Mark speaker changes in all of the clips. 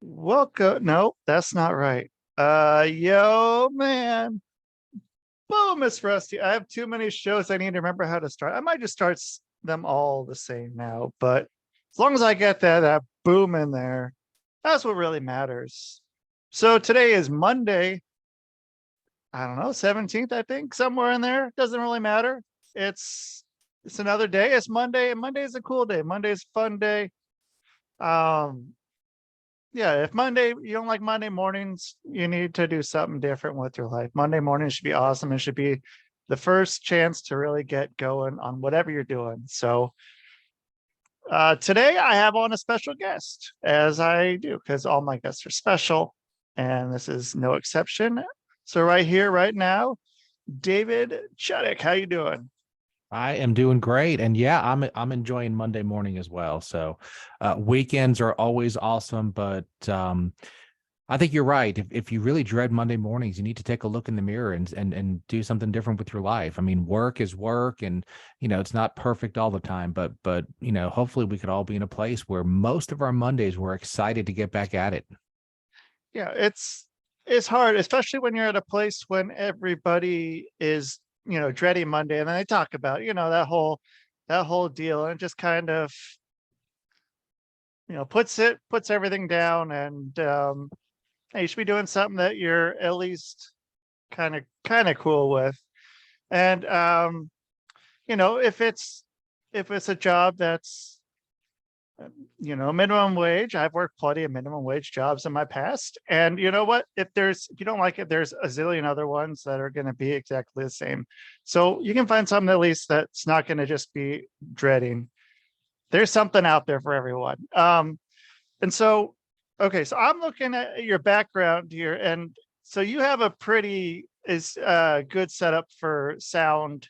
Speaker 1: Welcome. No, that's not right. Yo, man. Boom, Miss Rusty. I have too many shows. I need to remember how to start. I might just start them all the same now, but as long as I get that boom in there, that's what really matters. So today is Monday. I don't know, 17th, I think, somewhere in there. Doesn't really matter. It's it's another day. It's Monday, and Monday is a cool day. Monday is a fun day. Um, Yeah, if Monday you don't like Monday mornings, you need to do something different with your life. Monday morning should be awesome. It should be the first chance to really get going on whatever you're doing. So today I have on a special guest, as I do, because all my guests are special, and this is no exception. So right here, right now, David Chudyk, how you doing?
Speaker 2: I am doing great, and yeah, I'm enjoying Monday morning as well. So, weekends are always awesome, but I think you're right. If you really dread Monday mornings, you need to take a look in the mirror and do something different with your life. I mean, work is work, and it's not perfect all the time, but hopefully we could all be in a place where most of our Mondays we're excited to get back at it.
Speaker 1: Yeah, it's hard, especially when you're at a place when everybody is, dreading Monday, and then they talk about, that whole deal, and it just kind of, puts everything down, and hey, you should be doing something that you're at least kind of cool with. And if it's a job that's minimum wage. I've worked plenty of minimum wage jobs in my past. And you know what? If you don't like it, there's a zillion other ones that are going to be exactly the same. So you can find something at least that's not going to just be dreading. There's something out there for everyone. And so, okay, so I'm looking at your background here, and so you have a pretty is good setup for sound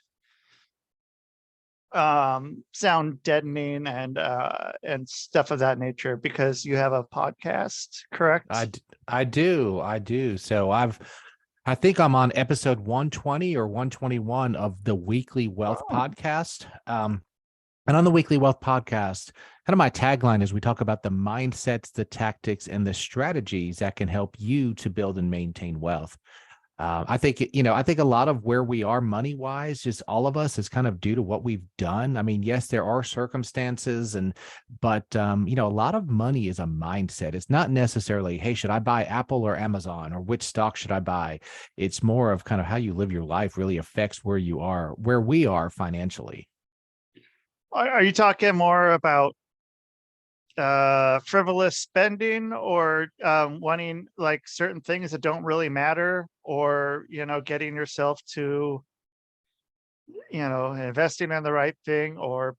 Speaker 1: deadening and stuff of that nature, because you have a podcast, correct?
Speaker 2: I do. So I think I'm on episode 120 or 121 of the Weekly Wealth
Speaker 1: Oh,
Speaker 2: Podcast. And on the Weekly Wealth Podcast, kind of my tagline is we talk about the mindsets, the tactics, and the strategies that can help you to build and maintain wealth. I think, I think a lot of where we are money wise, just all of us, is kind of due to what we've done. I mean, yes, there are circumstances, but a lot of money is a mindset. It's not necessarily, hey, should I buy Apple or Amazon, or which stock should I buy? It's more of kind of how you live your life really affects where we are financially.
Speaker 1: are you talking more about frivolous spending, or wanting like certain things that don't really matter, or getting yourself to investing in the right thing, or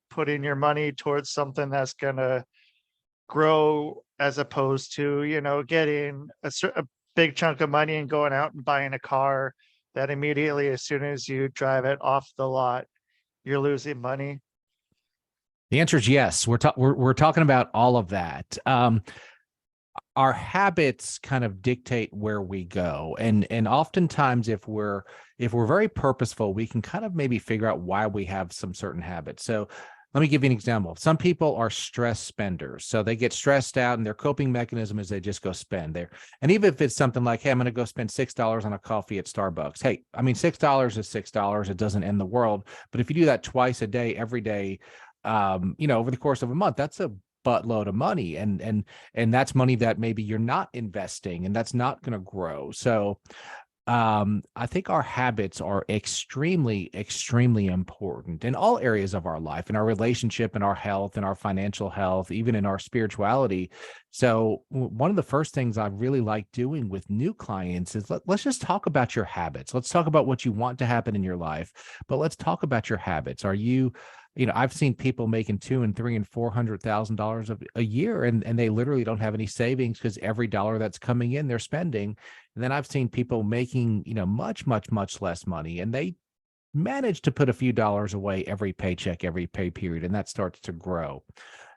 Speaker 1: putting your money towards something that's gonna grow, as opposed to getting a big chunk of money and going out and buying a car that immediately, as soon as you drive it off the lot, you're losing money?
Speaker 2: The answer is yes. We're talking about all of that. Our habits kind of dictate where we go, and oftentimes if we're very purposeful, we can kind of maybe figure out why we have some certain habits. So let me give you an example. Some people are stress spenders, so they get stressed out, and their coping mechanism is they just go spend there. And even if it's something like, hey, I'm going to go spend $6 on a coffee at Starbucks. Hey, I mean, $6 is $6. It doesn't end the world. But if you do that twice a day, every day, over the course of a month, that's a buttload of money, and that's money that maybe you're not investing, and that's not going to grow. So I think our habits are extremely, extremely important in all areas of our life, in our relationship, in our health, in our financial health, even in our spirituality. So one of the first things I really like doing with new clients is let's just talk about your habits. Let's talk about what you want to happen in your life, but let's talk about your habits. Are you I've seen people making $200,000 and $300,000 and $400,000 a year, and they literally don't have any savings, because every dollar that's coming in, they're spending. And then I've seen people making, much, much, much less money, and they manage to put a few dollars away every paycheck, every pay period, and that starts to grow.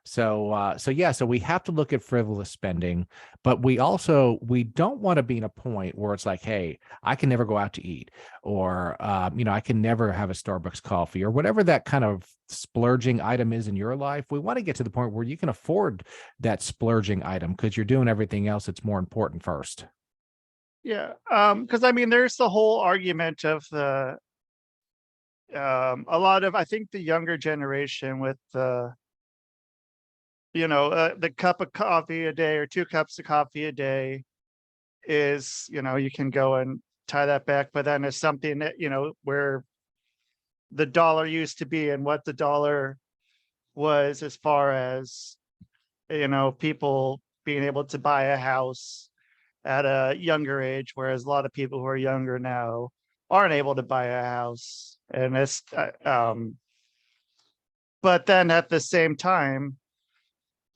Speaker 2: So we have to look at frivolous spending, but we don't want to be in a point where it's like, hey, I can never go out to eat, or I can never have a Starbucks coffee, or whatever that kind of splurging item is in your life. We want to get to the point where you can afford that splurging item because you're doing everything else that's more important first.
Speaker 1: Yeah. Because I mean, there's the whole argument of a lot of, I think, the younger generation with the cup of coffee a day or 2 cups of coffee a day is, you can go and tie that back, but then it's something that, where the dollar used to be and what the dollar was, as far as, people being able to buy a house at a younger age, whereas a lot of people who are younger now aren't able to buy a house. And it's, but then at the same time,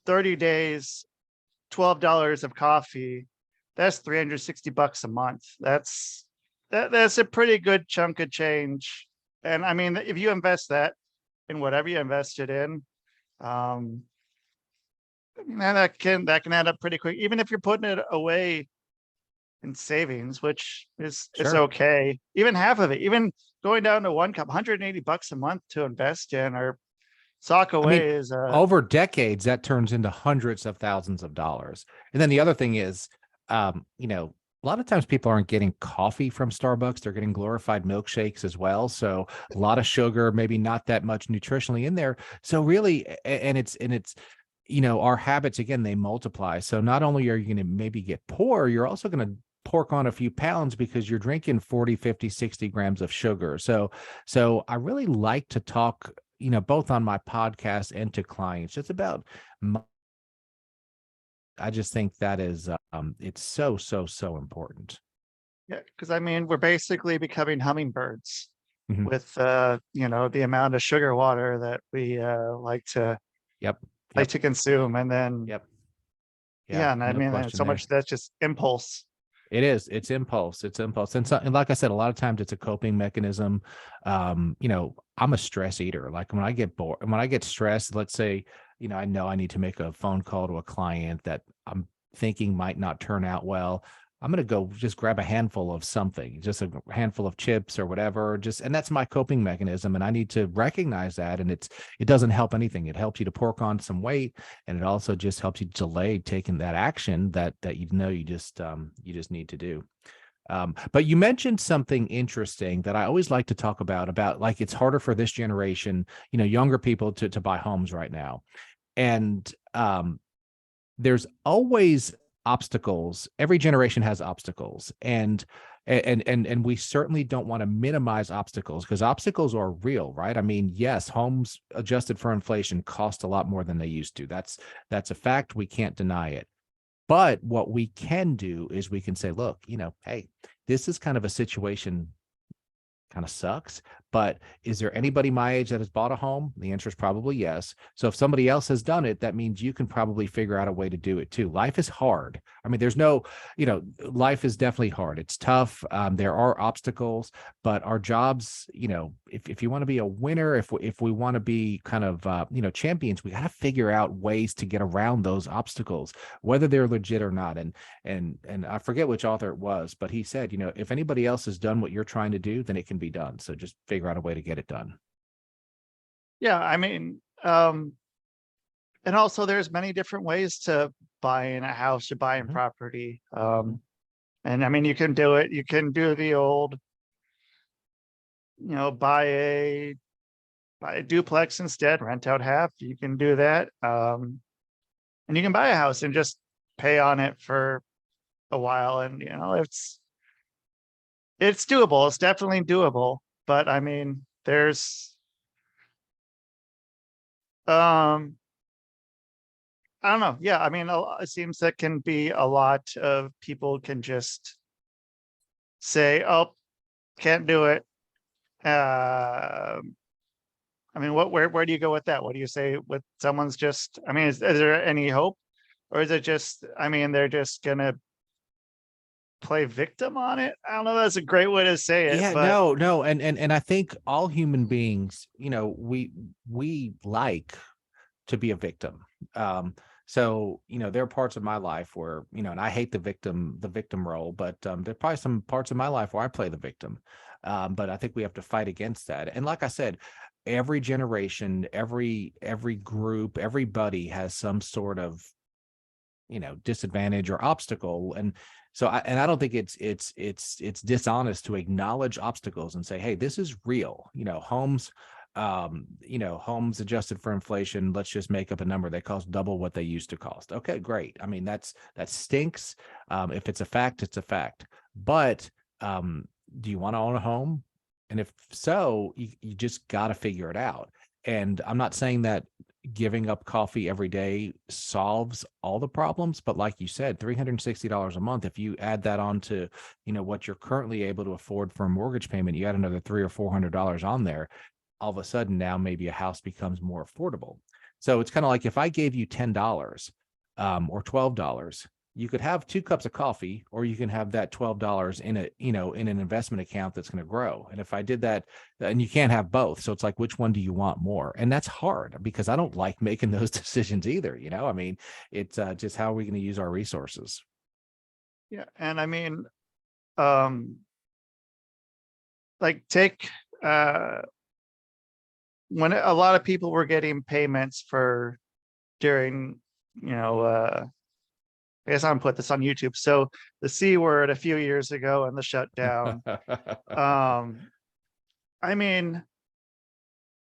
Speaker 1: 30 days, $12 of coffee, that's $360 a month. That's a pretty good chunk of change. And I mean, if you invest that in whatever you invested in, and that can add up pretty quick, even if you're putting it away in savings, which is
Speaker 2: Sure.
Speaker 1: okay. Even half of it, even going down to 1 cup, $180 a month to invest in, or sock away is
Speaker 2: over decades, that turns into hundreds of thousands of dollars. And then the other thing is, a lot of times people aren't getting coffee from Starbucks. They're getting glorified milkshakes as well. So a lot of sugar, maybe not that much nutritionally in there. So really, and it's, our habits, again, they multiply. So not only are you going to maybe get poor, you're also going to pork on a few pounds because you're drinking 40, 50, 60 grams of sugar. So I really like to talk, both on my podcast and to clients, it's about I just think that is, it's so, so, so important.
Speaker 1: yeah, because I mean, we're basically becoming hummingbirds
Speaker 2: Mhm.
Speaker 1: with the amount of sugar water that we like to
Speaker 2: Yep.
Speaker 1: consume. And then
Speaker 2: Yep.
Speaker 1: yeah, and I
Speaker 2: No
Speaker 1: mean,
Speaker 2: question
Speaker 1: so
Speaker 2: there.
Speaker 1: much that's just impulse.
Speaker 2: It is. It's impulse. It's impulse. And like I said, a lot of times it's a coping mechanism. I'm a stress eater. Like when I get bored, when I get stressed, let's say, I know I need to make a phone call to a client that I'm thinking might not turn out well. I'm going to go just grab a handful of something, just a handful of chips or whatever, and that's my coping mechanism. And I need to recognize that. And it doesn't help anything. It helps you to pork on some weight. And it also just helps you delay taking that action that you just need to do. But you mentioned something interesting that I always like to talk about like it's harder for this generation, younger people to buy homes right now. And there's always obstacles. Every generation has obstacles. And we certainly don't want to minimize obstacles because obstacles are real, right? I mean, yes, homes adjusted for inflation cost a lot more than they used to. That's a fact. We can't deny it. But what we can do is we can say, look, hey, this is kind of a situation, kind of sucks, but is there anybody my age that has bought a home? The answer is probably yes. So if somebody else has done it, that means you can probably figure out a way to do it too. Life is hard. I mean, there's no, life is definitely hard. It's tough. There are obstacles, but our jobs, if you want to be a winner, if we want to be kind of, champions, we got to figure out ways to get around those obstacles, whether they're legit or not. And I forget which author it was, but he said, if anybody else has done what you're trying to do, then it can be done. So just figure out a way to get it done.
Speaker 1: Yeah, I mean, and also there's many different ways to buying a house or buying property. And I mean, you can do it. You can do the old, buy a duplex instead, rent out half. You can do that. And you can buy a house and just pay on it for a while. And, it's doable. It's definitely doable. But I mean, there's, I don't know. Yeah. I mean, it seems that can be a lot of people can just say, oh, can't do it. I mean, where do you go with that? What do you say with someone's just, I mean, is there any hope, or is it just, I mean, they're just going to play victim on it? I don't know. That's a great way to say it.
Speaker 2: Yeah,
Speaker 1: But
Speaker 2: no. And I think all human beings, we like to be a victim. So, there are parts of my life where, and I hate the victim role, but there are probably some parts of my life where I play the victim. But I think we have to fight against that. And like I said, every generation, every group, everybody has some sort of, disadvantage or obstacle. And so I don't think it's dishonest to acknowledge obstacles and say, hey, this is real. Homes adjusted for inflation, let's just make up a number, they cost double what they used to cost. Okay, great. I mean, that stinks. If it's a fact, it's a fact. But do you want to own a home? And if so, you just got to figure it out. And I'm not saying that giving up coffee every day solves all the problems, but like you said, $360 a month, if you add that on to, what you're currently able to afford for a mortgage payment, you add another $300 or $400 on there, all of a sudden now maybe a house becomes more affordable. So it's kind of like if I gave you $10 or $12, you could have 2 cups of coffee, or you can have that $12 in in an investment account that's going to grow. And if I did that, and you can't have both. So it's like, which one do you want more? And that's hard because I don't like making those decisions either. I mean, it's just how are we going to use our resources?
Speaker 1: Yeah. And I mean, like take, when a lot of people were getting payments for during, I guess I'm put this on YouTube. So the C word a few years ago and the shutdown. I mean,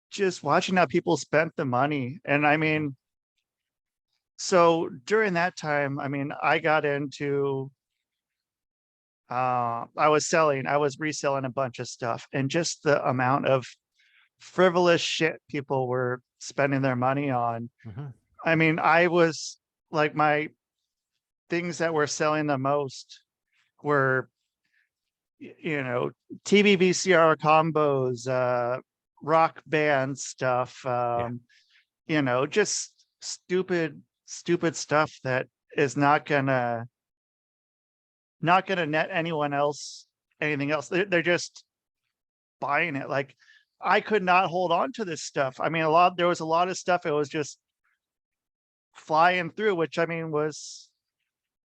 Speaker 1: just watching how people spent the money. And I mean, so during that time, I mean, I got into, I was reselling a bunch of stuff, and just the amount of frivolous shit people were spending their money on. I mean, I was like, my things that were selling the most were, TV VCR combos, rock band stuff, just stupid stuff that is not gonna net anyone else anything else. They're just buying it. Like, I could not hold on to this stuff. I mean, there was a lot of stuff. It was just flying through, which I mean was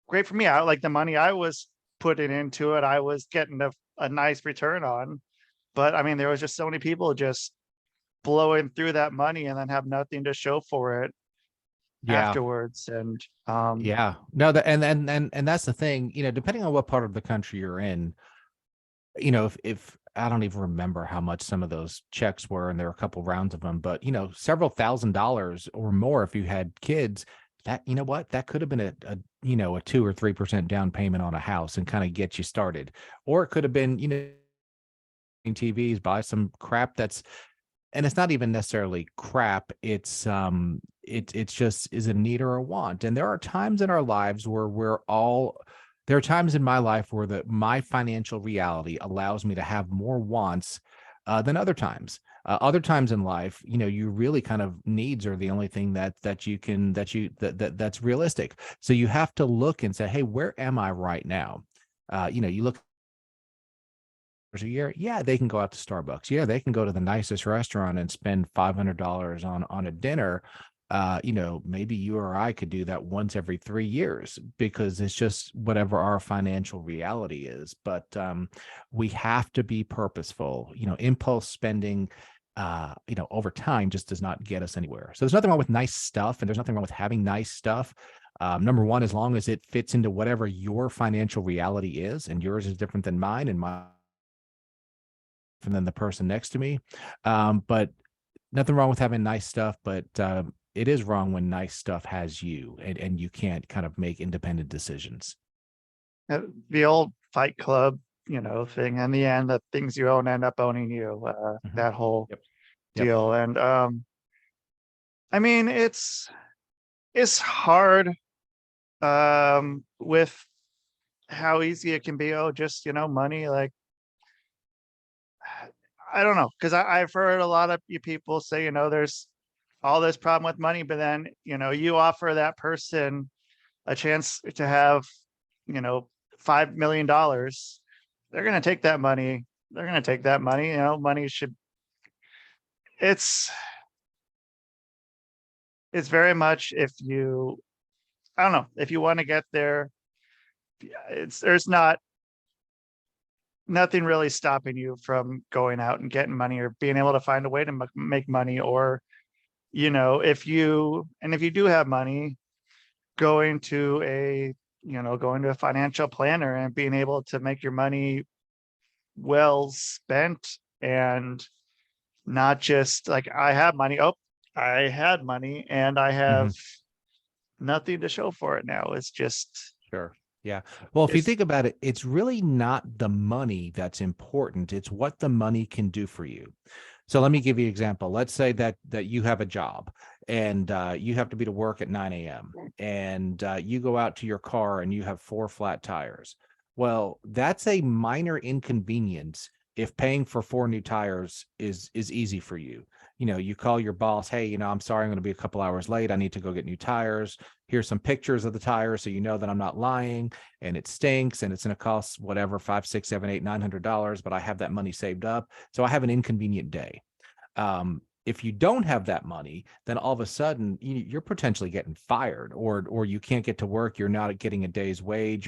Speaker 1: great for me. I like the money I was putting into it. I was getting a nice return on, but I mean, there was just so many people just blowing through that money and then have nothing to show for it afterwards. And
Speaker 2: no, and that's the thing, depending on what part of the country you're in, if I don't even remember how much some of those checks were, and there were a couple rounds of them, but several $1,000s or more if you had kids, that that could have been a 2 or 3% down payment on a house and kind of get you started. Or it could have been TVs, buy some crap and it's not even necessarily crap, it's just, is it a need or a want? And there are times in our lives where there are times in my life where my financial reality allows me to have more wants than other times. Other times in life, you really kind of needs are the only thing that's realistic. So you have to look and say, hey, where am I right now? You look a year, yeah, they can go out to Starbucks. Yeah, they can go to the nicest restaurant and spend $500 on a dinner. Maybe you or I could do that once every 3 years because it's just whatever our financial reality is. But we have to be purposeful. Impulse spending, over time just does not get us anywhere. So there's nothing wrong with nice stuff, and there's nothing wrong with having nice stuff. Number one, as long as it fits into whatever your financial reality is, and yours is different than mine, and mine than the person next to me. But nothing wrong with having nice stuff, but it is wrong when nice stuff has you and you can't kind of make independent decisions.
Speaker 1: The old Fight Club, thing. In the end, the things you own end up owning you. That whole deal. And I mean, it's hard with how easy it can be. Oh, just money. Like, I don't know, because I've heard a lot of people say, there's all this problem with money, but then you offer that person a chance to have $5 million. They're going to take that money. Money should. It's it's very much if you, I don't know, if you want to get there, there's nothing really stopping you from going out and getting money or being able to find a way to make money. Or, if you do have money, going to a financial planner and being able to make your money well spent, and not just like, I have money. Oh, I had money and I have nothing to show for it now. It's just,
Speaker 2: Sure. Yeah. Well, if you
Speaker 1: it's,
Speaker 2: think about it, it's really not the money that's important. It's what the money can do for you. So let me give you an example. Let's say that you have a job and you have to be to work at 9 a.m. and you go out to your car and you have 4 flat tires. Well, that's a minor inconvenience if paying for 4 new tires is easy for you. You call your boss, hey, I'm sorry, I'm going to be a couple hours late. I need to go get new tires. Here's some pictures of the tires so you know that I'm not lying, and it stinks and it's going to cost whatever, $500, $600, $700, $800, but I have that money saved up. So I have an inconvenient day. If you don't have that money, then all of a sudden you're potentially getting fired, or you can't get to work. You're not getting a day's wage.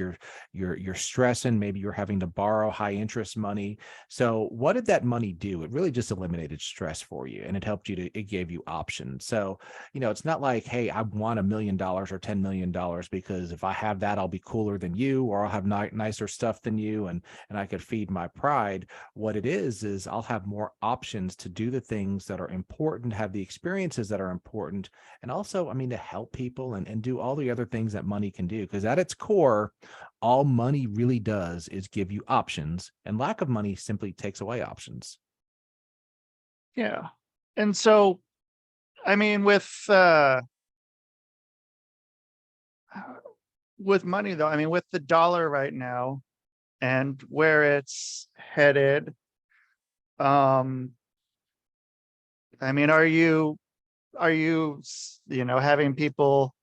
Speaker 2: You're stressing. Maybe you're having to borrow high interest money. So what did that money do? It really just eliminated stress for you, and it helped you it gave you options. So, it's not like, hey, I want $1 million or $10 million because if I have that, I'll be cooler than you, or I'll have nicer stuff than you, and I could feed my pride. What it is I'll have more options to do the things that are important, have the experiences that are important, and also, to help people and do all the other things that money can do. Because at its core, all money really does is give you options, and lack of money simply takes away options.
Speaker 1: yeah. And so, with money though, with the dollar right now and where it's headed, are you having people,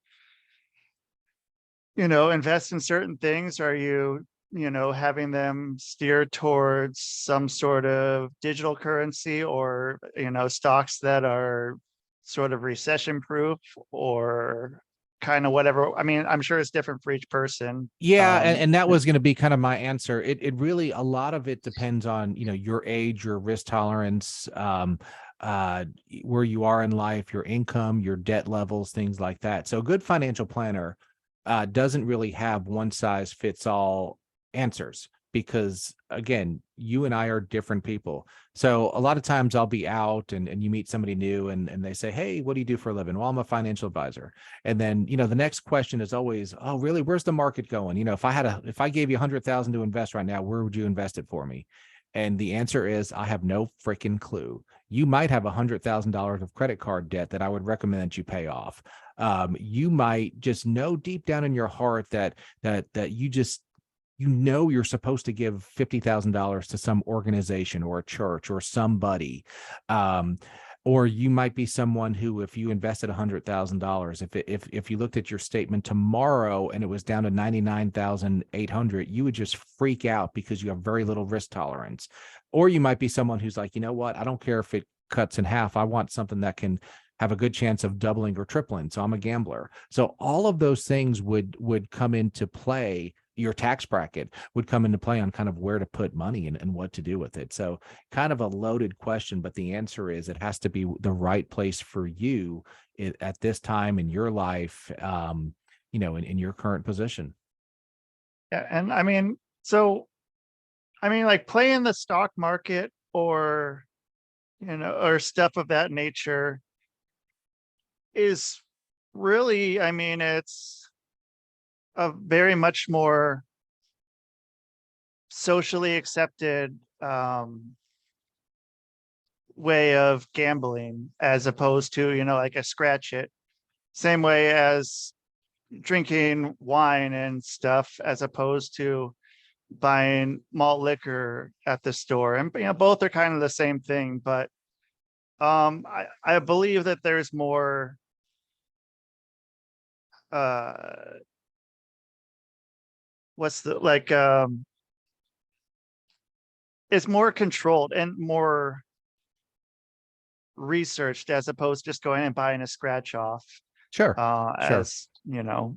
Speaker 1: invest in certain things? Are you, having them steer towards some sort of digital currency, or, stocks that are sort of recession proof, or kind of whatever? I'm sure it's different for each person.
Speaker 2: Yeah, and that was going to be kind of my answer. It really, a lot of it depends on, your age, your risk tolerance, where you are in life, your income, your debt levels, things like that. So a good financial planner doesn't really have one size fits all answers, because again, you and I are different people. So a lot of times I'll be out and you meet somebody new and they say, hey, what do you do for a living? Well, I'm a financial advisor. And then, the next question is always, oh, really? Where's the market going? If I gave you 100,000 to invest right now, where would you invest it for me? And the answer is, I have no freaking clue. You might have $100,000 of credit card debt that I would recommend that you pay off. You might just know deep down in your heart that you just, you're supposed to give $50,000 to some organization or a church or somebody. Or you might be someone who, if you invested $100,000, if you looked at your statement tomorrow and it was down to 99,800, you would just freak out because you have very little risk tolerance. Or you might be someone who's like, you know what? I don't care if it cuts in half. I want something that can have a good chance of doubling or tripling. So I'm a gambler. So all of those things would come into play. Your tax bracket would come into play on kind of where to put money and what to do with it. So kind of a loaded question, but the answer is it has to be the right place for you at this time in your life, in your current position.
Speaker 1: Yeah. And like playing the stock market, or, or stuff of that nature, is really, it's a very much more socially accepted way of gambling, as opposed to, like a scratch it, same way as drinking wine and stuff, as opposed to buying malt liquor at the store. And both are kind of the same thing, but I believe that there's more what's the like it's more controlled and more researched, as opposed to just going and buying a scratch off.
Speaker 2: Sure. Sure.
Speaker 1: as you know.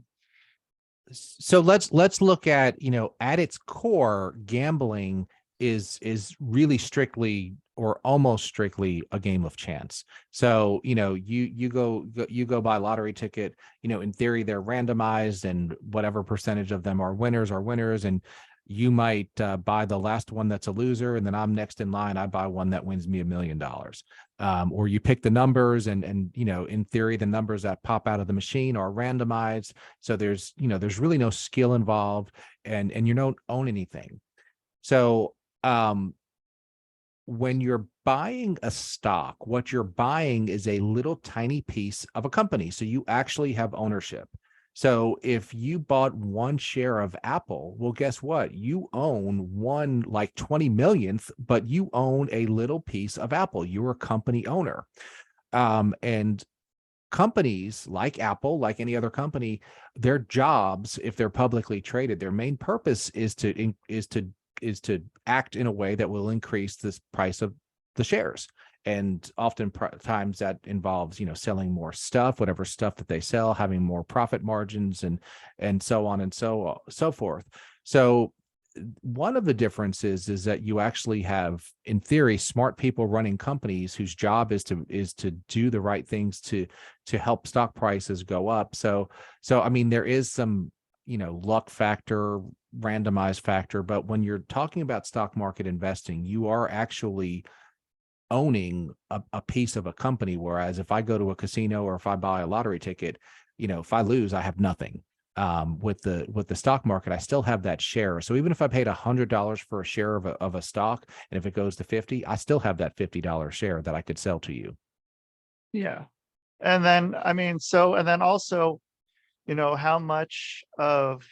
Speaker 2: So let's look at, at its core, gambling is really strictly or almost strictly a game of chance. So, you go buy a lottery ticket, in theory they're randomized and whatever percentage of them are winners, and you might buy the last one that's a loser, and then I'm next in line, I buy one that wins me $1 million. Or you pick the numbers, and in theory the numbers that pop out of the machine are randomized. So there's really no skill involved, and you don't own anything. So when you're buying a stock, what you're buying is a little tiny piece of a company. So you actually have ownership. So if you bought one share of Apple, well, guess what? You own one like 20 millionth, but you own a little piece of Apple. You're a company owner. And companies like Apple, like any other company, their jobs, if they're publicly traded, their main purpose is to act in a way that will increase this price of the shares. And oftentimes that involves, selling more stuff, whatever stuff that they sell, having more profit margins, and so on and so forth. So one of the differences is that you actually have, in theory, smart people running companies whose job is to do the right things to help stock prices go up. So I mean, there is some, luck factor, randomized factor, but when you're talking about stock market investing, you are actually owning a piece of a company. Whereas if I go to a casino or if I buy a lottery ticket, if I lose, I have nothing. With the stock market, I still have that share. So even if I paid $100 for a share of a stock, and if it goes to 50, I still have that $50 share that I could sell to you.
Speaker 1: Yeah. And then, I mean, and then also, how much of,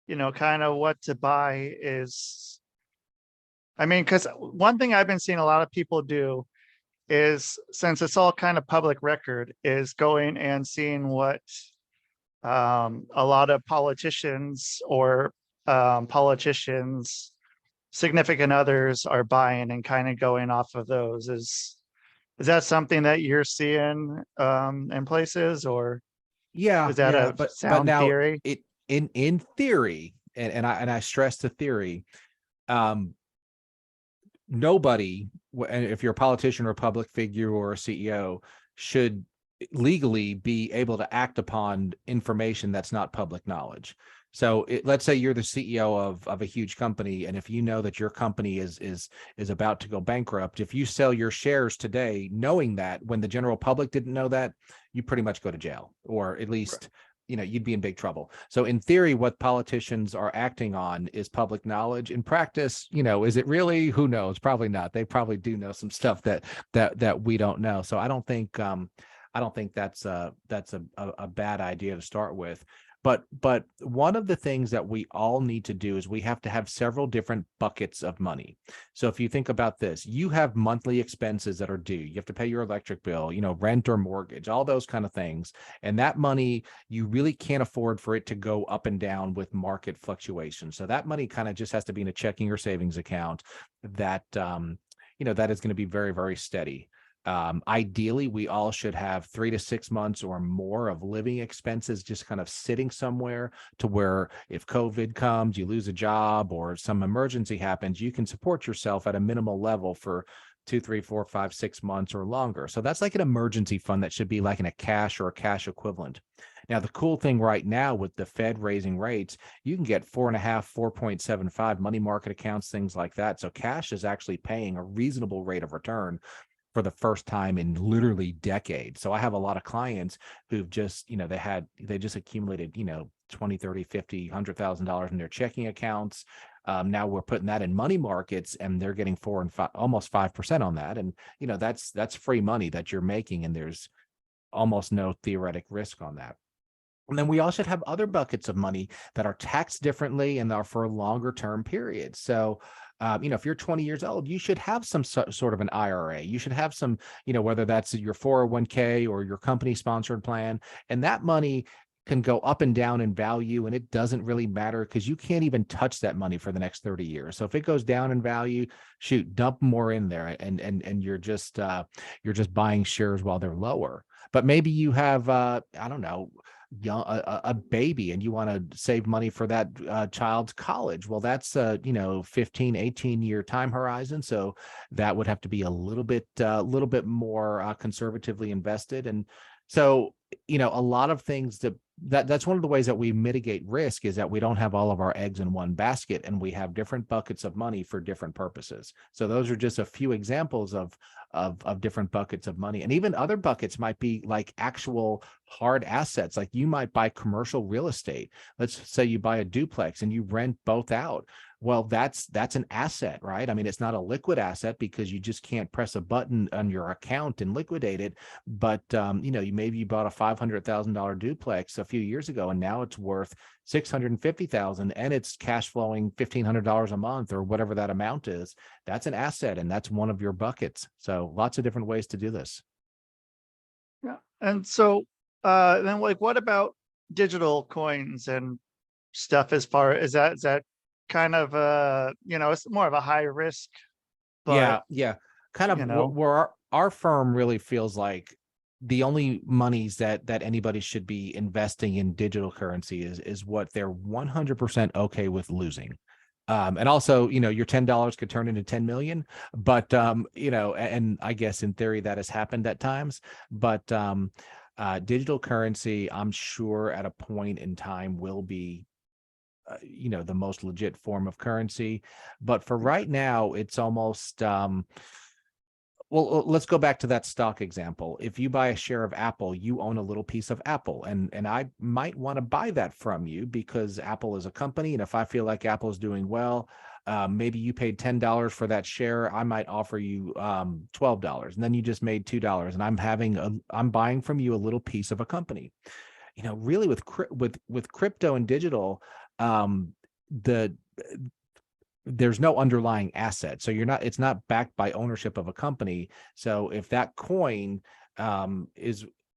Speaker 1: kind of what to buy is, I mean, because one thing I've been seeing a lot of people do is, since it's all kind of public record, is going and seeing what a lot of politicians or politicians' significant others are buying, and kind of going off of those. Is that something that you're seeing in places, or
Speaker 2: Yeah,
Speaker 1: is that
Speaker 2: yeah,
Speaker 1: a
Speaker 2: but
Speaker 1: sound
Speaker 2: now
Speaker 1: theory?
Speaker 2: it in theory, and I stress the theory, nobody, and if you're a politician or a public figure or a CEO, should legally be able to act upon information that's not public knowledge. So let's say you're the CEO of a huge company, and if you know that your company is about to go bankrupt, if you sell your shares today, knowing that when the general public didn't know that, you pretty much go to jail, or at least you'd be in big trouble. So in theory, what politicians are acting on is public knowledge. In practice, is it really? Who knows? Probably not. They probably do know some stuff that we don't know. So I don't think that's a bad idea to start with. But one of the things that we all need to do is we have to have several different buckets of money. So if you think about this, you have monthly expenses that are due. You have to pay your electric bill, rent or mortgage, all those kind of things. And that money, you really can't afford for it to go up and down with market fluctuations. So that money kind of just has to be in a checking or savings account that, that is going to be very, very steady. Ideally, we all should have 3 to 6 months or more of living expenses just kind of sitting somewhere, to where if COVID comes, you lose a job, or some emergency happens, you can support yourself at a minimal level for 2, 3, 4, 5, 6 months or longer. So that's like an emergency fund that should be like in a cash or a cash equivalent. Now, the cool thing right now with the Fed raising rates, you can get 4.5, 4.75 money market accounts, things like that. So cash is actually paying a reasonable rate of return for the first time in literally decades. So I have a lot of clients who've just, they just accumulated, 20, 30, 50, $100,000 in their checking accounts. Now we're putting that in money markets, and they're getting 4 and 5, almost 5% on that. And, that's free money that you're making, and there's almost no theoretic risk on that. And then we also have other buckets of money that are taxed differently and are for longer term periods. So, if you're 20 years old, you should have some sort of an IRA. You should have some, whether that's your 401k or your company sponsored plan. And that money can go up and down in value, and it doesn't really matter, because you can't even touch that money for the next 30 years. So if it goes down in value, shoot, dump more in there, and you're just buying shares while they're lower. but maybe you have, I don't know, a baby and you want to save money for that child's college. Well, that's 15, 18-year time horizon. So that would have to be a little bit more conservatively invested. And so, a lot of things that's one of the ways that we mitigate risk, is that we don't have all of our eggs in one basket, and we have different buckets of money for different purposes. So those are just a few examples of different buckets of money. And even other buckets might be like actual hard assets. Like you might buy commercial real estate. Let's say you buy a duplex and you rent both out. Well, that's an asset, right? I mean, it's not a liquid asset because you just can't press a button on your account and liquidate it. But maybe you bought a $500,000 duplex a few years ago, and now it's worth $650,000, and it's cash flowing $1,500 a month or whatever that amount is. That's an asset, and that's one of your buckets. So lots of different ways to do this.
Speaker 1: Yeah. And so then, like, what about digital coins and stuff? As far as is that kind of it's more of a high risk, but
Speaker 2: Yeah. Kind of
Speaker 1: you know
Speaker 2: where our firm really feels like the only monies that anybody should be investing in digital currency is what they're 100% okay with losing. And also, your $10 could turn into 10 million, but and I guess in theory that has happened at times, but digital currency, I'm sure at a point in time will be the most legit form of currency. But for right now, it's almost well, let's go back to that stock example. If you buy a share of Apple, you own a little piece of Apple, and I might want to buy that from you because Apple is a company, and if I feel like Apple is doing well, maybe you paid $10 for that share, I might offer you $12, and then you just made $2, and I'm buying from you a little piece of a company. Really with crypto and digital, there's no underlying asset. So it's not backed by ownership of a company. So if that coin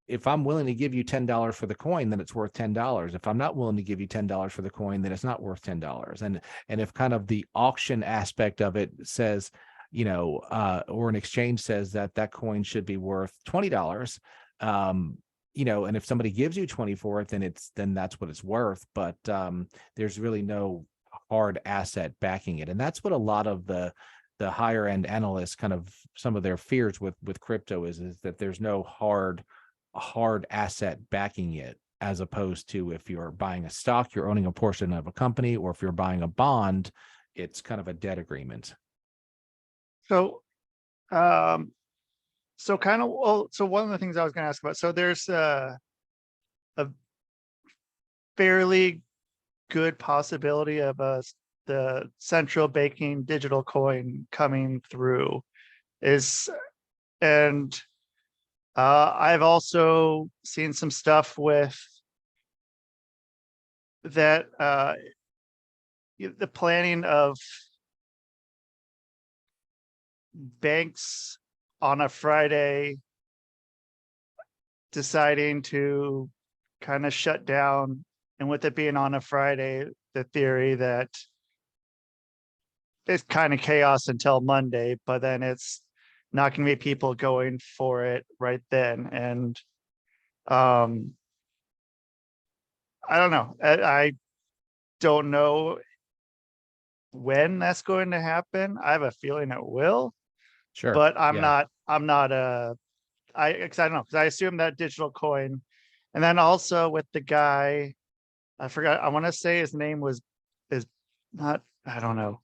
Speaker 2: if I'm willing to give you $10 for the coin, then it's worth $10. If I'm not willing to give you $10 for the coin, then it's not worth $10. And if kind of the auction aspect of it says, or an exchange says that coin should be worth $20, and if somebody gives you 20 for it, then that's what it's worth. But there's really no hard asset backing it. And that's what a lot of the higher end analysts, kind of some of their fears with crypto is that there's no hard asset backing it, as opposed to if you're buying a stock, you're owning a portion of a company, or if you're buying a bond, it's kind of a debt agreement.
Speaker 1: So so one of the things I was going to ask about, so there's a fairly good possibility of the central banking digital coin coming through and I've also seen some stuff with that the planning of banks on a Friday deciding to kind of shut down, and with it being on a Friday, the theory that it's kind of chaos until Monday, but then it's not going to be people going for it right then. And I don't know. I don't know when that's going to happen. I have a feeling it will.
Speaker 2: Sure.
Speaker 1: But I'm
Speaker 2: Yeah.
Speaker 1: not I don't know, because I assume that digital coin. And then also with the guy, I forgot, I want to say his name is not, I don't know,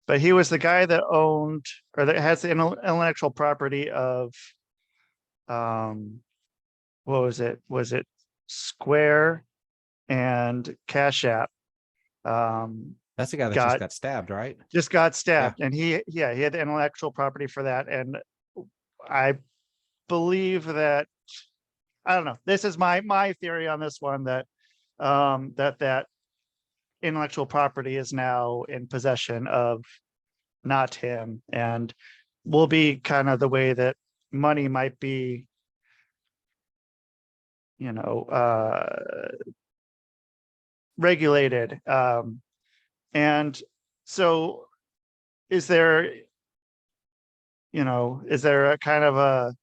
Speaker 1: but he was the guy that owned, or that has the intellectual property of what was it? Was it Square and Cash App?
Speaker 2: That's the guy that just got stabbed, right?
Speaker 1: Just got stabbed. Yeah. And he had the intellectual property for that. And I believe that, I don't know, this is my theory on this one, that that intellectual property is now in possession of not him, and will be kind of the way that money might be, regulated. And so is there a kind of a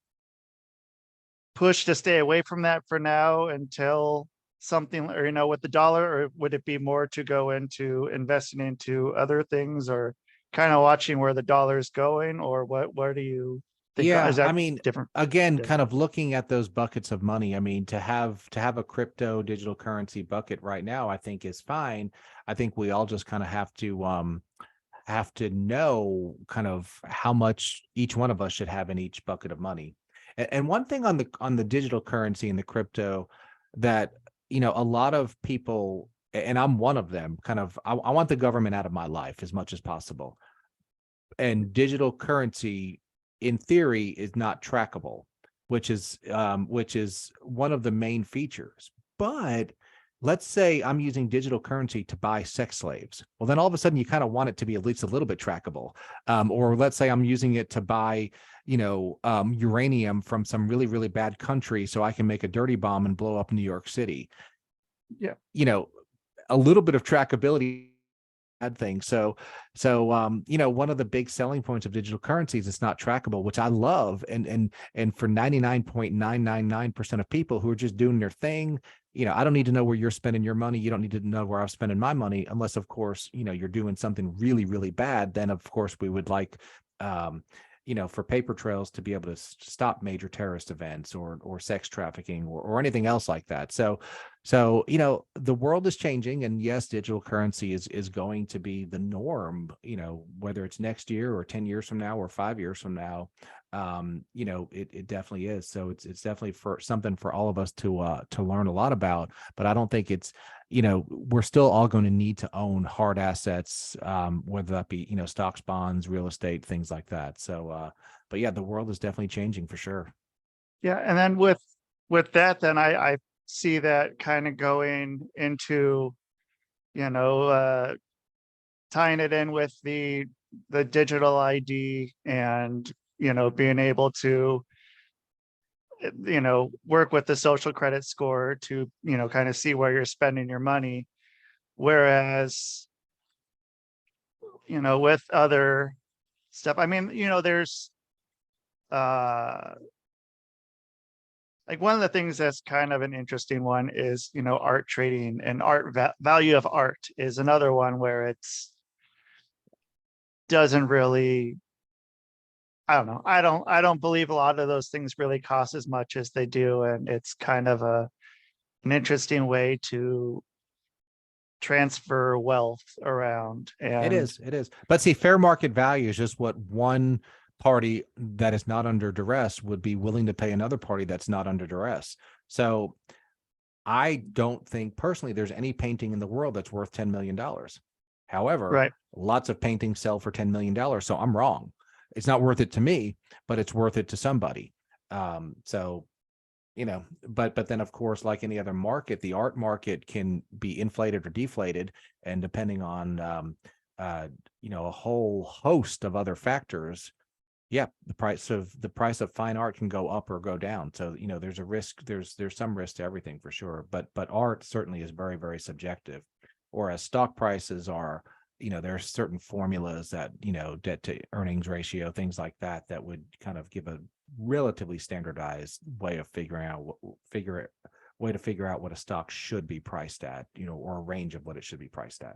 Speaker 1: push to stay away from that for now until something, or, with the dollar, or would it be more to go into investing into other things, or kind of watching where the dollar is going, or what do you think?
Speaker 2: Yeah,
Speaker 1: Is that
Speaker 2: I mean,
Speaker 1: different?
Speaker 2: again,
Speaker 1: Yeah.
Speaker 2: kind of looking at those buckets of money. I mean, to have a crypto digital currency bucket right now, I think is fine. I think we all just kind of have to know kind of how much each one of us should have in each bucket of money. And one thing on the digital currency and the crypto that a lot of people, and I'm one of them, kind of I want the government out of my life as much as possible. And digital currency, in theory, is not trackable, which is one of the main features. But let's say I'm using digital currency to buy sex slaves. Well, then all of a sudden you kind of want it to be at least a little bit trackable. Or let's say I'm using it to buy, uranium from some really, really bad country so I can make a dirty bomb and blow up New York City.
Speaker 1: Yeah.
Speaker 2: A little bit of trackability bad thing. So one of the big selling points of digital currencies is not trackable, which I love. And for 99.999% of people who are just doing their thing, I don't need to know where you're spending your money. You don't need to know where I'm spending my money, unless, of course, you're doing something really, really bad. Then, of course, we would like, for paper trails to be able to stop major terrorist events or sex trafficking or anything else like that. So, the world is changing, and yes, digital currency is going to be the norm, whether it's next year or 10 years from now or 5 years from now. It definitely is. So it's definitely for something for all of us to learn a lot about, but I don't think it's, we're still all going to need to own hard assets, whether that be, stocks, bonds, real estate, things like that. So, but yeah, the world is definitely changing for sure.
Speaker 1: Yeah. And then with that, then I see that kind of going into, tying it in with the digital ID, and, being able to, work with the social credit score to, kind of see where you're spending your money. Whereas, with other stuff, I mean, there's, like, one of the things that's kind of an interesting one is, art trading, and value of art is another one where it's doesn't really, I don't know. I don't believe a lot of those things really cost as much as they do. And it's kind of an interesting way to transfer wealth around.
Speaker 2: It
Speaker 1: And
Speaker 2: is. It is. But see, fair market value is just what one party that is not under duress would be willing to pay another party that's not under duress. So I don't think personally there's any painting in the world that's worth $10 million. However,
Speaker 1: right.
Speaker 2: lots of paintings sell for $10 million. So I'm wrong. It's not worth it to me, but it's worth it to somebody. But then, of course, like any other market, the art market can be inflated or deflated, and depending on a whole host of other factors, yeah, the price of fine art can go up or go down. So there's a risk. There's some risk to everything for sure. But art certainly is very, very subjective. Whereas stock prices are, there are certain formulas that debt to earnings ratio, things like that would kind of give a relatively standardized way of figuring out what a stock should be priced at, or a range of what it should be priced at.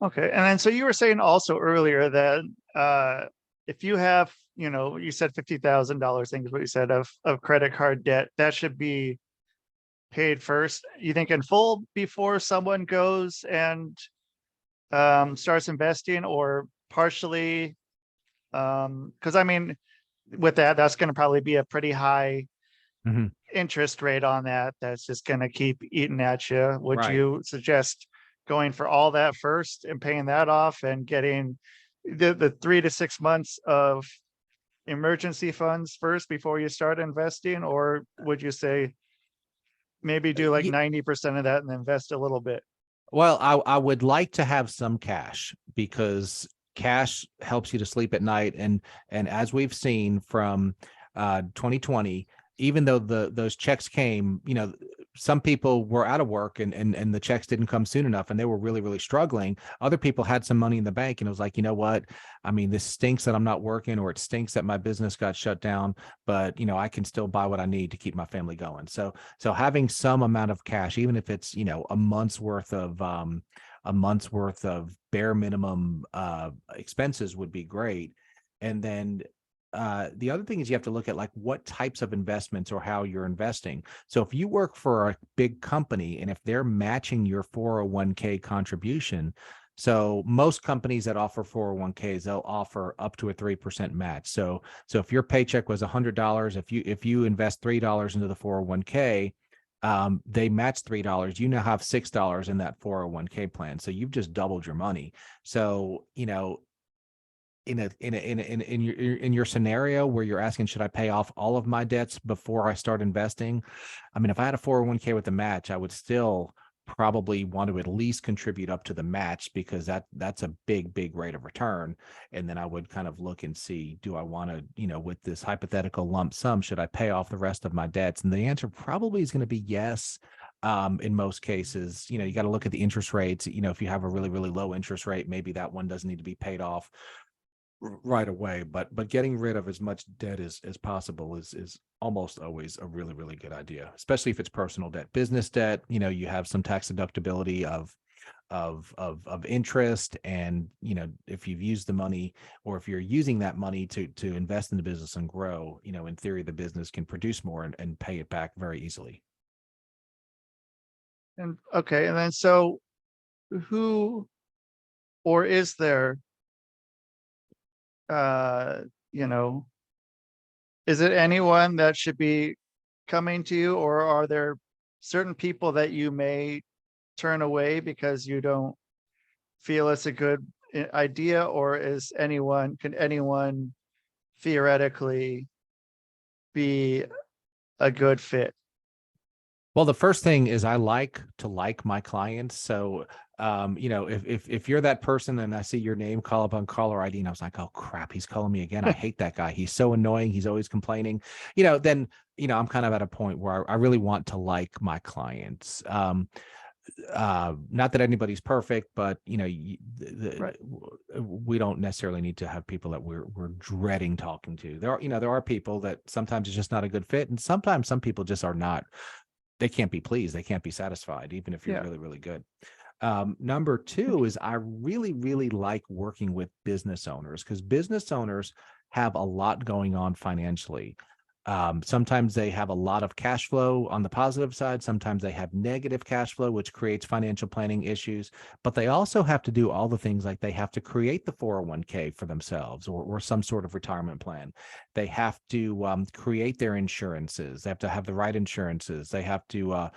Speaker 1: Okay. And then, so you were saying also earlier that if you have, you said $50,000, I think is what you said, of credit card debt, that should be paid first, you think, in full before someone goes and starts investing, or partially? Because I mean, with that's going to probably be a pretty high interest rate on that. That's just going to keep eating at you. Would
Speaker 2: Right.
Speaker 1: you suggest going for all that first and paying that off, and getting the 3 to 6 months of emergency funds first before you start investing? Or would you say maybe do like 90% of that and invest a little bit?
Speaker 2: Well, I would like to have some cash, because cash helps you to sleep at night. And as we've seen from 2020, even though those checks came, some people were out of work and the checks didn't come soon enough and they were really, really struggling. Other people had some money in the bank and it was like, you know what? I mean, this stinks that I'm not working, or it stinks that my business got shut down, but you know, I can still buy what I need to keep my family going. So having some amount of cash, even if it's, you know, a month's worth of bare minimum expenses would be great. And then the other thing is you have to look at like what types of investments or how you're investing. So if you work for a big company and if they're matching your 401k contribution, so most companies that offer 401ks, they'll offer up to a 3% match. So if your paycheck was $100, if you invest $3 into the 401k, they match $3. You now have $6 in that 401k plan. So you've just doubled your money. So, you know, in your scenario where you're asking, should I pay off all of my debts before I start investing? I mean, if I had a 401k with a match, I would still probably want to at least contribute up to the match, because that's a big rate of return. And then I would kind of look and see, do I want to, you know, with this hypothetical lump sum, should I pay off the rest of my debts? And the answer probably is going to be yes. In most cases, you know, you got to look at the interest rates. You know, if you have a really low interest rate, maybe that one doesn't need to be paid off right away, but getting rid of as much debt as possible is almost always a really good idea, especially if it's personal debt. Business debt, you know, you have some tax deductibility of interest, and you know, if you've used the money, or if you're using that money to invest in the business and grow, you know, in theory the business can produce more and pay it back very easily.
Speaker 1: And okay, and then so who, or is there, you know, is it anyone that should be coming to you, or are there certain people that you may turn away because you don't feel it's a good idea, or can anyone theoretically be a good fit?
Speaker 2: Well, the first thing is I like to like my clients. So, you know, if you're that person and I see your name call up on caller ID and I was like, oh crap, he's calling me again. I hate that guy. He's so annoying. He's always complaining. You know, then, you know, I'm kind of at a point where I really want to like my clients. Not that anybody's perfect, but you know,
Speaker 1: Right.
Speaker 2: we don't necessarily need to have people that we're dreading talking to. There are people that sometimes it's just not a good fit, and sometimes some people just are not. They can't be pleased. They can't be satisfied, even if you're
Speaker 1: Yeah.
Speaker 2: really good. Number two is I really like working with business owners, because business owners have a lot going on financially. Sometimes they have a lot of cash flow on the positive side. Sometimes they have negative cash flow, which creates financial planning issues. But they also have to do all the things like they have to create the 401k for themselves, or some sort of retirement plan. They have to create their insurances. They have to have the right insurances. They have to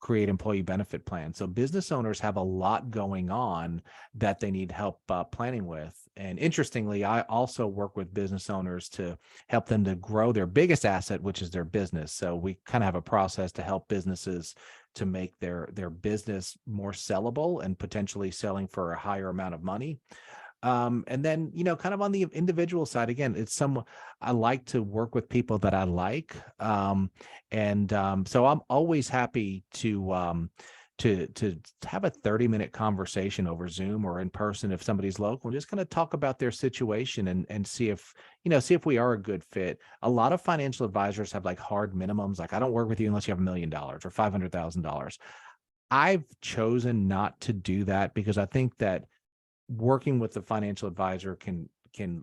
Speaker 2: create employee benefit plans. So business owners have a lot going on that they need help planning with. And interestingly, I also work with business owners to help them to grow their biggest asset, which is their business. So we kind of have a process to help businesses to make their business more sellable and potentially selling for a higher amount of money. And then, you know, kind of on the individual side, again, I like to work with people that I like. So I'm always happy to have a 30-minute conversation over Zoom or in person if somebody's local, and just kind of talk about their situation and see if, you know, see if we are a good fit. A lot of financial advisors have like hard minimums, like I don't work with you unless you have $1 million or $500,000. I've chosen not to do that because I think that working with a financial advisor can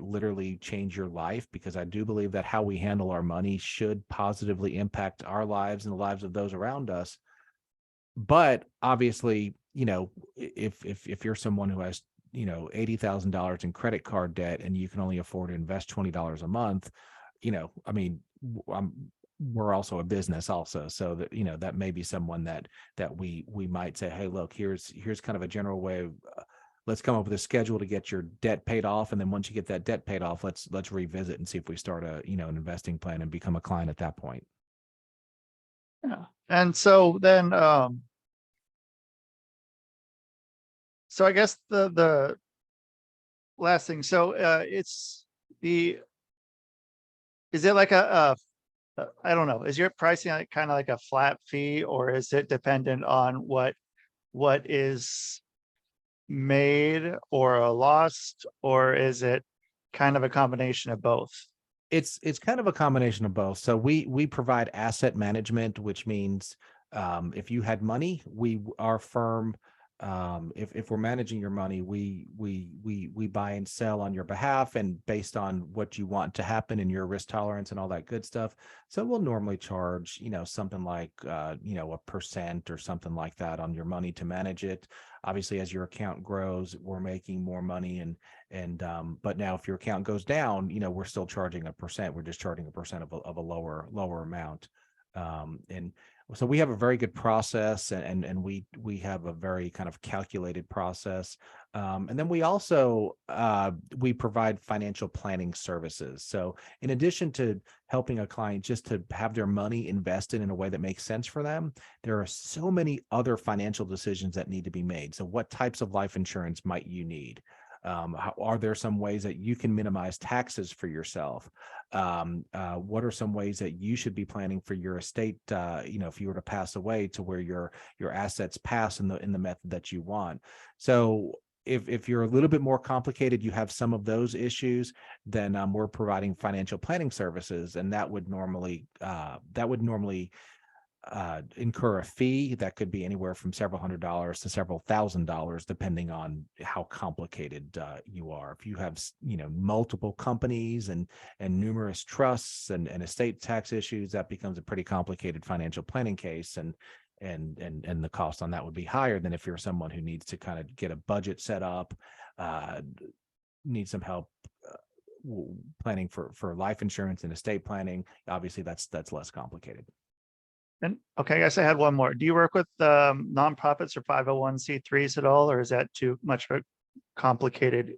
Speaker 2: literally change your life, because I do believe that how we handle our money should positively impact our lives and the lives of those around us. But obviously, you know, if you're someone who has, you know, $80,000 in credit card debt and you can only afford to invest $20 a month, you know, I mean, we're also a business also. So that, you know, that may be someone that we might say, hey, look, here's kind of a general way of, let's come up with a schedule to get your debt paid off. And then once you get that debt paid off, let's revisit and see if we start an investing plan and become a client at that point.
Speaker 1: Yeah. And so then, so I guess the last thing, so is it like I don't know, is your pricing like kind of like a flat fee, or is it dependent on what is made or lost, or is it kind of a combination of both?
Speaker 2: It's kind of a combination of both. So we provide asset management, which means if you had money, our firm, if we're managing your money, we buy and sell on your behalf, and based on what you want to happen and your risk tolerance and all that good stuff. So we'll normally charge, something like 1% or something like that on your money to manage it. Obviously, as your account grows, we're making more money, but now if your account goes down, we're still charging 1%. We're just charging 1% of a lower amount. And so we have a very good process, and we have a very kind of calculated process. And then we also we provide financial planning services. So in addition to helping a client just to have their money invested in a way that makes sense for them, there are so many other financial decisions that need to be made. So what types of life insurance might you need? Are there some ways that you can minimize taxes for yourself? What are some ways that you should be planning for your estate? If you were to pass away, to where your assets pass in the method that you want. So if you're a little bit more complicated, you have some of those issues, then we're providing financial planning services, and that would normally incur a fee that could be anywhere from several $100s to several $1,000s, depending on how complicated you are. If you have, multiple companies and numerous trusts and estate tax issues, that becomes a pretty complicated financial planning case, and the cost on that would be higher than if you're someone who needs to kind of get a budget set up, need some help planning for life insurance and estate planning. Obviously, that's less complicated.
Speaker 1: And okay, I guess I had one more. Do you work with nonprofits or 501c3s at all, or is that too much of a complicated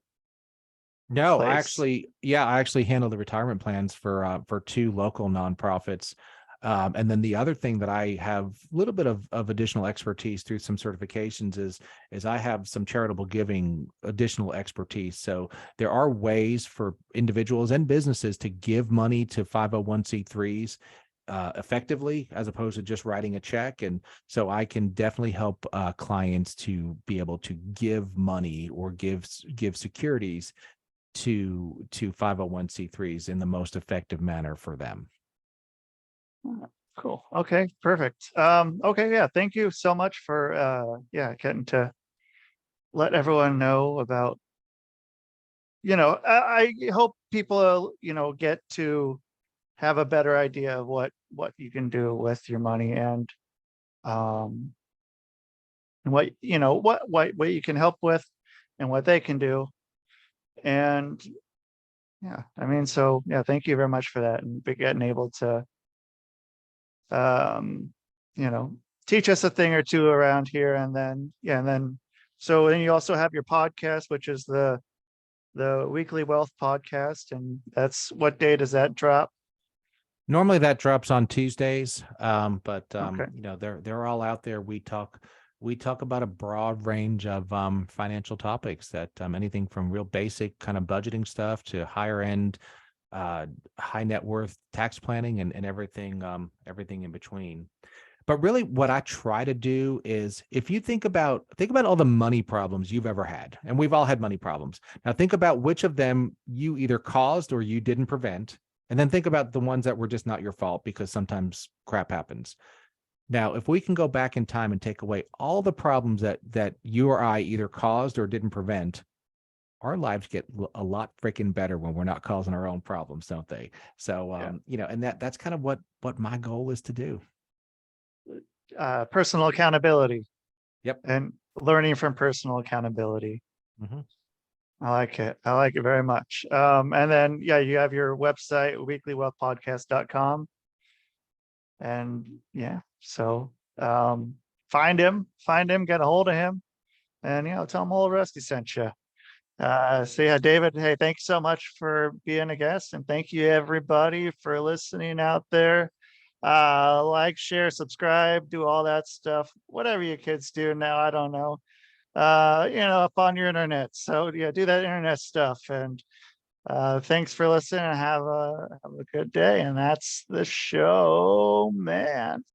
Speaker 2: No, I
Speaker 1: place?
Speaker 2: actually handle the retirement plans for 2 local nonprofits. And then the other thing that I have a little bit of additional expertise through some certifications is I have some charitable giving additional expertise. So there are ways for individuals and businesses to give money to 501c3s effectively, as opposed to just writing a check. And so I can definitely help clients to be able to give money or give securities to 501c3s in the most effective manner for them.
Speaker 1: Cool. Okay, perfect. Okay, yeah, thank you so much for getting to let everyone know about, I hope people get to have a better idea of what you can do with your money, and what what you can help with, and what they can do. And yeah, I mean, so yeah, thank you very much for that, and getting able to um teach us a thing or two around here. And then so then you also have your podcast, which is the Weekly Wealth Podcast, and that's, what day does that drop?
Speaker 2: Normally that drops on Tuesdays, but
Speaker 1: Okay.
Speaker 2: they're all out there. We talk about a broad range of financial topics, that anything from real basic kind of budgeting stuff to higher end high net worth tax planning, and everything in between. But really what I try to do is, if you think about all the money problems you've ever had, and we've all had money problems. Now think about which of them you either caused or you didn't prevent. And then think about the ones that were just not your fault, because sometimes crap happens. Now, if we can go back in time and take away all the problems that you or I either caused or didn't prevent, our lives get a lot freaking better when we're not causing our own problems, don't they? So, and that's kind of what my goal is to do.
Speaker 1: Personal accountability.
Speaker 2: Yep.
Speaker 1: And learning from personal accountability.
Speaker 2: Mm-hmm.
Speaker 1: I like it. I like it very much. And then, yeah, you have your website, weeklywealthpodcast.com. And yeah, so find him, get a hold of him, and tell him old Rusty sent you. So yeah, David, hey, thanks so much for being a guest, and thank you everybody for listening out there. Like, share, subscribe, do all that stuff, whatever you kids do now, I don't know. Up on your internet. So yeah, do that internet stuff. And Thanks for listening and have a good day. And that's the show, man.